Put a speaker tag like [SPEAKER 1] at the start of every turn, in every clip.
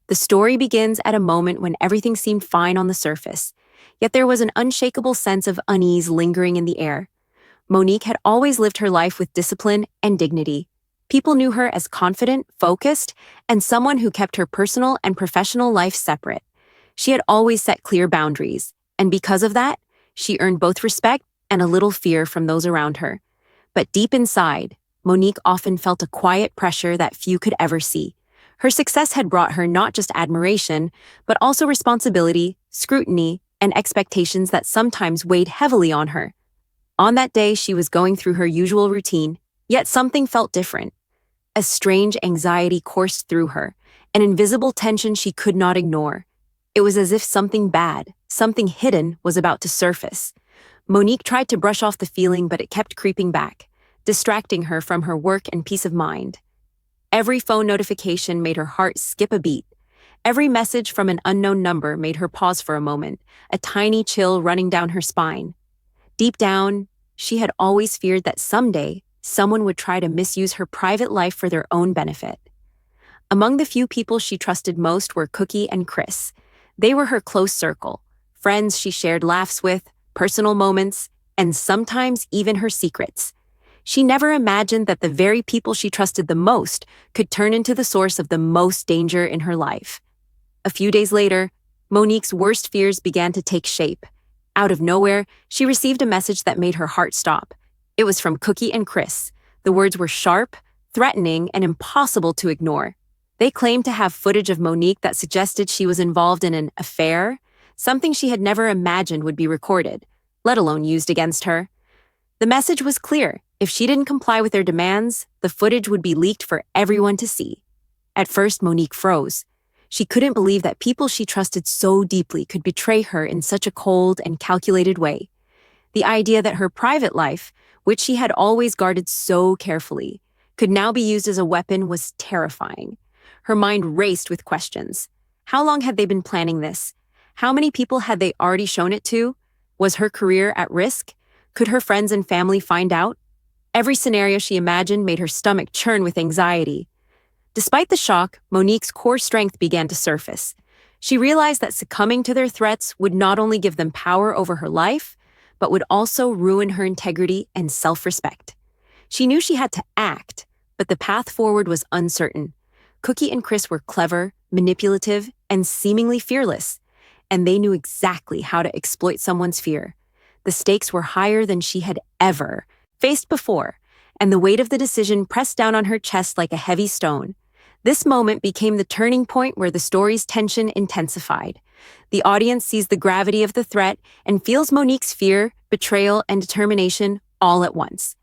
[SPEAKER 1] The story begins at a moment when everything seemed fine on the surface, yet there was an unshakable sense of unease lingering in the air. Monique had always lived her life with discipline and dignity. People knew her as confident, focused, and someone who kept her personal and professional life separate. She had always set clear boundaries, and because of that, she earned both respect and a little fear from those around her. But deep inside, Monique often felt a quiet pressure that few could ever see. Her success had brought her not just admiration, but also responsibility, scrutiny, and expectations that sometimes weighed heavily on her. On that day, she was going through her usual routine, yet something felt different. A strange anxiety coursed through her, an invisible tension she could not ignore. It was as if something bad, something hidden, was about to surface. Monique tried to brush off the feeling, but it kept creeping back, distracting her from her work and peace of mind. Every phone notification made her heart skip a beat. Every message from an unknown number made her pause for a moment, a tiny chill running down her spine. Deep down, she had always feared that someday, someone would try to misuse her private life for their own benefit. Among the few people she trusted most were Cookie and Chris. They were her close circle, friends she shared laughs with, personal moments, and sometimes even her secrets. She never imagined that the very people she trusted the most could turn into the source of the most danger in her life. A few days later, Monique's worst fears began to take shape. Out of nowhere, she received a message that made her heart stop. It was from Cookie and Chris. The words were sharp, threatening, and impossible to ignore. They claimed to have footage of Monique that suggested she was involved in an affair, something she had never imagined would be recorded, let alone used against her. The message was clear. If she didn't comply with their demands, the footage would be leaked for everyone to see. At first, Monique froze. She couldn't believe that people she trusted so deeply could betray her in such a cold and calculated way. The idea that her private life, which she had always guarded so carefully, could now be used as a weapon was terrifying. Her mind raced with questions. How long had they been planning this? How many people had they already shown it to? Was her career at risk? Could her friends and family find out? Every scenario she imagined made her stomach churn with anxiety. Despite the shock, Monique's core strength began to surface. She realized that succumbing to their threats would not only give them power over her life, but would also ruin her integrity and self-respect. She knew she had to act, but the path forward was uncertain. Cookie and Chris were clever, manipulative, and seemingly fearless, and they knew exactly how to exploit someone's fear. The stakes were higher than she had ever faced before, and the weight of the decision pressed down on her chest like a heavy stone. This moment became the turning point where the story's tension intensified. The audience sees the gravity of the threat and feels Monique's fear, betrayal, and determination all at once.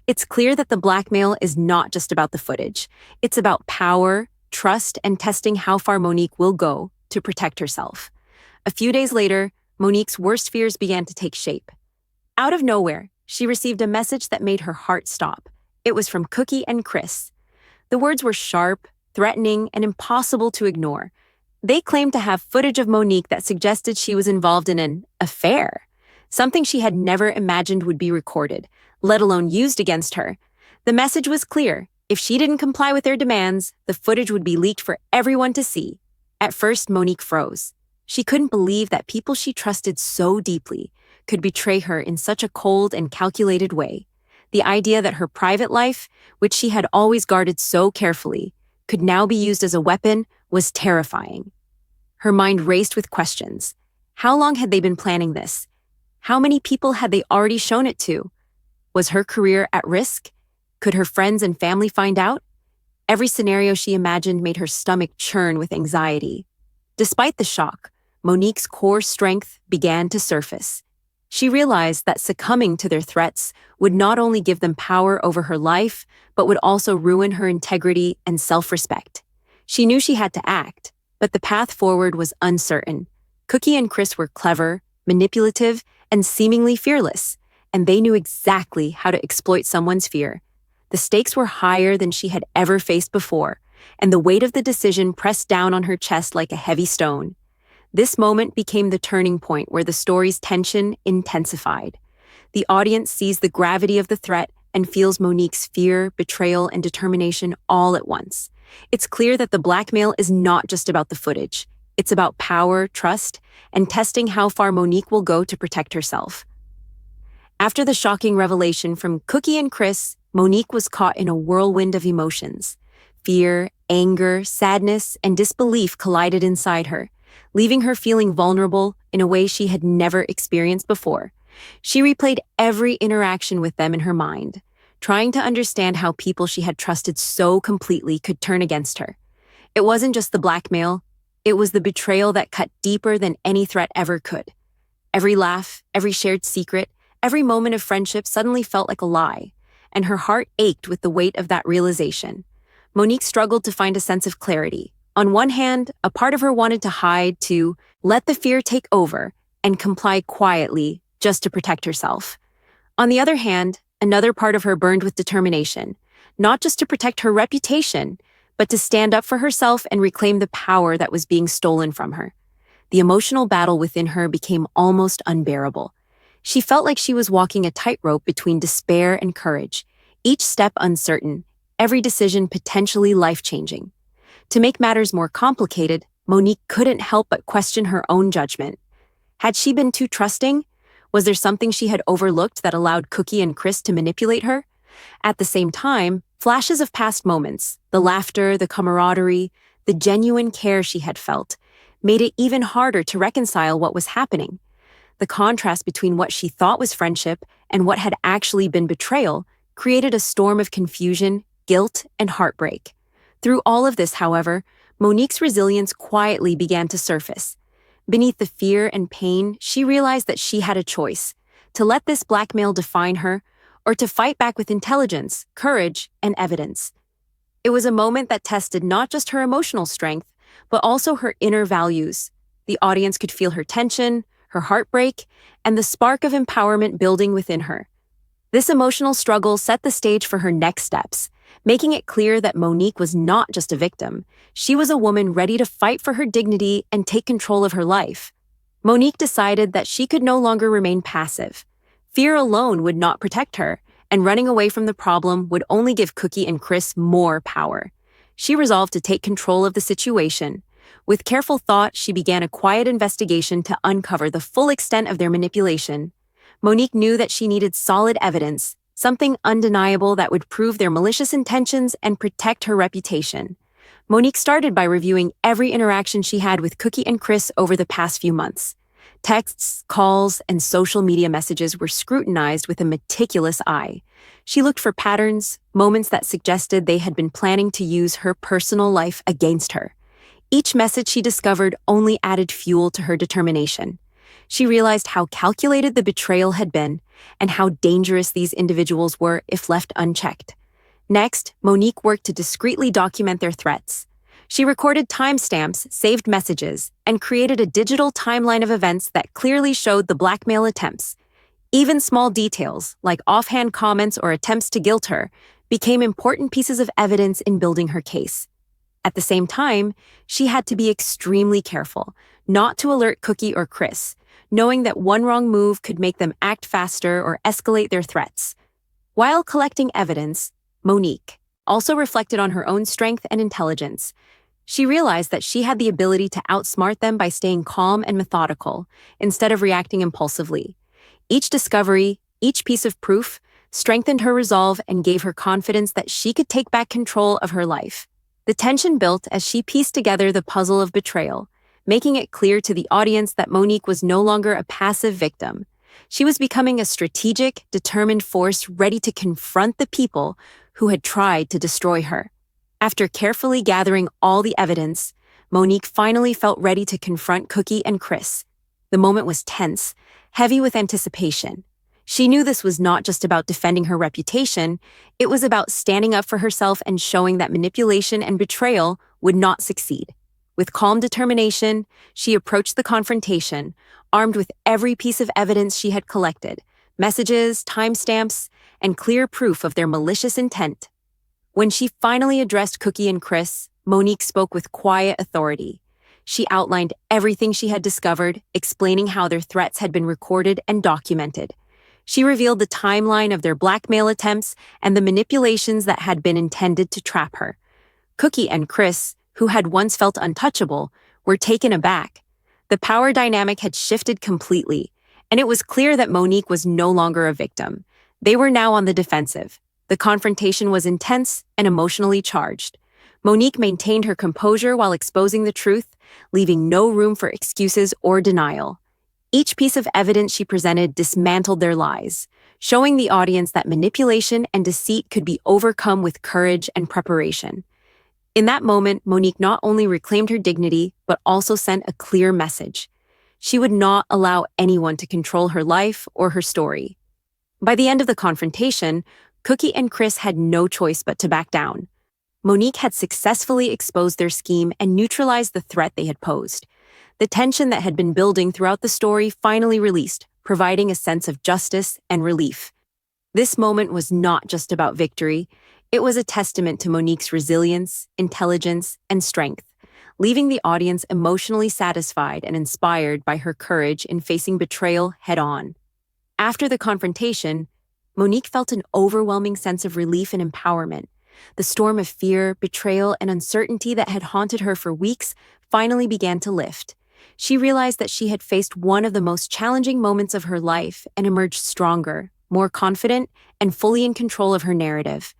[SPEAKER 1] It's clear that the blackmail is not just about the footage. It's about power, trust, and testing how far Monique will go to protect herself. A few days later, Monique's worst fears began to take shape. Out of nowhere, she received a message that made her heart stop. It was from Cookie and Chris. The words were sharp, threatening, and impossible to ignore. They claimed to have footage of Monique that suggested she was involved in an affair, something she had never imagined would be recorded, let alone used against her. The message was clear. If she didn't comply with their demands, the footage would be leaked for everyone to see. At first, Monique froze. She couldn't believe that people she trusted so deeply could betray her in such a cold and calculated way. The idea that her private life, which she had always guarded so carefully, could now be used as a weapon was terrifying. Her mind raced with questions. How long had they been planning this? How many people had they already shown it to? Was her career at risk? Could her friends and family find out? Every scenario she imagined made her stomach churn with anxiety. Despite the shock, Monique's core strength began to surface. She realized that succumbing to their threats would not only give them power over her life, but would also ruin her integrity and self-respect. She knew she had to act, but the path forward was uncertain. Cookie and Chris were clever, manipulative, and seemingly fearless, and they knew exactly how to exploit someone's fear. The stakes were higher than she had ever faced before, and the weight of the decision pressed down on her chest like a heavy stone. This moment became the turning point where the story's tension intensified. The audience sees the gravity of the threat and feels Monique's fear, betrayal, and determination all at once. It's clear that the blackmail is not just about the footage. It's about power, trust, and testing how far Monique will go to protect herself. After the shocking revelation from Cookie and Chris, Monique was caught in a whirlwind of emotions. Fear, anger, sadness, and disbelief collided inside her, leaving her feeling vulnerable in a way she had never experienced before. She replayed every interaction with them in her mind, trying to understand how people she had trusted so completely could turn against her. It wasn't just the blackmail, it was the betrayal that cut deeper than any threat ever could. Every laugh, every shared secret, every moment of friendship suddenly felt like a lie, and her heart ached with the weight of that realization. Monique struggled to find a sense of clarity. On one hand, a part of her wanted to hide, to let the fear take over, and comply quietly just to protect herself. On the other hand, another part of her burned with determination, not just to protect her reputation, but to stand up for herself and reclaim the power that was being stolen from her. The emotional battle within her became almost unbearable. She felt like she was walking a tightrope between despair and courage, each step uncertain, every decision potentially life-changing. To make matters more complicated, Monique couldn't help but question her own judgment. Had she been too trusting? Was there something she had overlooked that allowed Cookie and Chris to manipulate her? At the same time, flashes of past moments, the laughter, the camaraderie, the genuine care she had felt, made it even harder to reconcile what was happening. The contrast between what she thought was friendship and what had actually been betrayal created a storm of confusion, guilt, and heartbreak. Through all of this, however, Monique's resilience quietly began to surface. Beneath the fear and pain, she realized that she had a choice: to let this blackmail define her, or to fight back with intelligence, courage, and evidence. It was a moment that tested not just her emotional strength, but also her inner values. The audience could feel her tension, her heartbreak, and the spark of empowerment building within her. This emotional struggle set the stage for her next steps, making it clear that Monique was not just a victim. She was a woman ready to fight for her dignity and take control of her life. Monique decided that she could no longer remain passive. Fear alone would not protect her, and running away from the problem would only give Cookie and Chris more power. She resolved to take control of the situation. With careful thought, she began a quiet investigation to uncover the full extent of their manipulation. Monique knew that she needed solid evidence, something undeniable that would prove their malicious intentions and protect her reputation. Monique started by reviewing every interaction she had with Cookie and Chris over the past few months. Texts, calls, and social media messages were scrutinized with a meticulous eye. She looked for patterns, moments that suggested they had been planning to use her personal life against her. Each message she discovered only added fuel to her determination. She realized how calculated the betrayal had been and how dangerous these individuals were if left unchecked. Next, Monique worked to discreetly document their threats. She recorded timestamps, saved messages, and created a digital timeline of events that clearly showed the blackmail attempts. Even small details, like offhand comments or attempts to guilt her, became important pieces of evidence in building her case. At the same time, she had to be extremely careful, not to alert Cookie or Chris, knowing that one wrong move could make them act faster or escalate their threats. While collecting evidence, Monique also reflected on her own strength and intelligence. She realized that she had the ability to outsmart them by staying calm and methodical, instead of reacting impulsively. Each discovery, each piece of proof, strengthened her resolve and gave her confidence that she could take back control of her life. The tension built as she pieced together the puzzle of betrayal, making it clear to the audience that Monique was no longer a passive victim. She was becoming a strategic, determined force ready to confront the people who had tried to destroy her. After carefully gathering all the evidence, Monique finally felt ready to confront Cookie and Chris. The moment was tense, heavy with anticipation. She knew this was not just about defending her reputation, it was about standing up for herself and showing that manipulation and betrayal would not succeed. With calm determination, she approached the confrontation, armed with every piece of evidence she had collected, messages, timestamps, and clear proof of their malicious intent. When she finally addressed Cookie and Chris, Monique spoke with quiet authority. She outlined everything she had discovered, explaining how their threats had been recorded and documented. She revealed the timeline of their blackmail attempts and the manipulations that had been intended to trap her. Cookie and Chris, who had once felt untouchable, were taken aback. The power dynamic had shifted completely, and it was clear that Monique was no longer a victim. They were now on the defensive. The confrontation was intense and emotionally charged. Monique maintained her composure while exposing the truth, leaving no room for excuses or denial. Each piece of evidence she presented dismantled their lies, showing the audience that manipulation and deceit could be overcome with courage and preparation. In that moment, Monique not only reclaimed her dignity, but also sent a clear message. She would not allow anyone to control her life or her story. By the end of the confrontation, Cookie and Chris had no choice but to back down. Monique had successfully exposed their scheme and neutralized the threat they had posed. The tension that had been building throughout the story finally released, providing a sense of justice and relief. This moment was not just about victory. It was a testament to Monique's resilience, intelligence, and strength, leaving the audience emotionally satisfied and inspired by her courage in facing betrayal head-on. After the confrontation, Monique felt an overwhelming sense of relief and empowerment. The storm of fear, betrayal, and uncertainty that had haunted her for weeks finally began to lift. She realized that she had faced one of the most challenging moments of her life and emerged stronger, more confident, and fully in control of her narrative.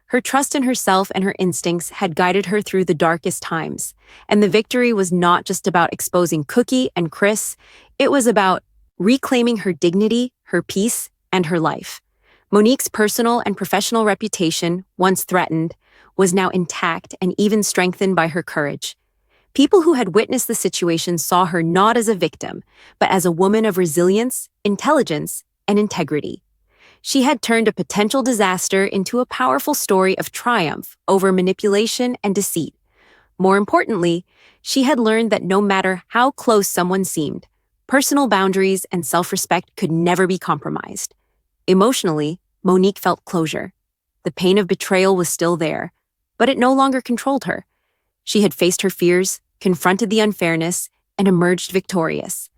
[SPEAKER 1] Her trust in herself and her instincts had guided her through the darkest times, and the victory was not just about exposing Cookie and Chris, it was about reclaiming her dignity, her peace, and her life. Monique's personal and professional reputation, once threatened, was now intact and even strengthened by her courage. People who had witnessed the situation saw her not as a victim, but as a woman of resilience, intelligence, and integrity. She had turned a potential disaster into a powerful story of triumph over manipulation and deceit. More importantly, she had learned that no matter how close someone seemed, personal boundaries and self-respect could never be compromised. Emotionally, Monique felt closure. The pain of betrayal was still there, but it no longer controlled her. She had faced her fears, confronted the unfairness, and emerged victorious.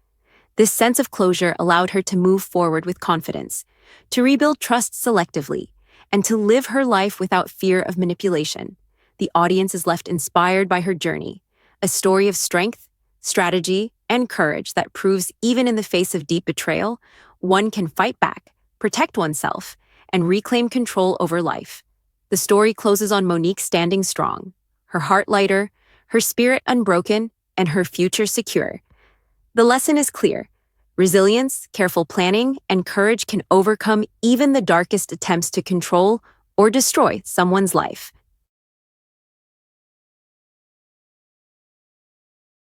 [SPEAKER 1] This sense of closure allowed her to move forward with confidence, to rebuild trust selectively, and to live her life without fear of manipulation. The audience is left inspired by her journey, a story of strength, strategy, and courage that proves even in the face of deep betrayal, one can fight back, protect oneself, and reclaim control over life. The story closes on Monique standing strong, her heart lighter, her spirit unbroken, and her future secure. The lesson is clear. Resilience, careful planning, and courage can overcome even the darkest attempts to control or destroy someone's life.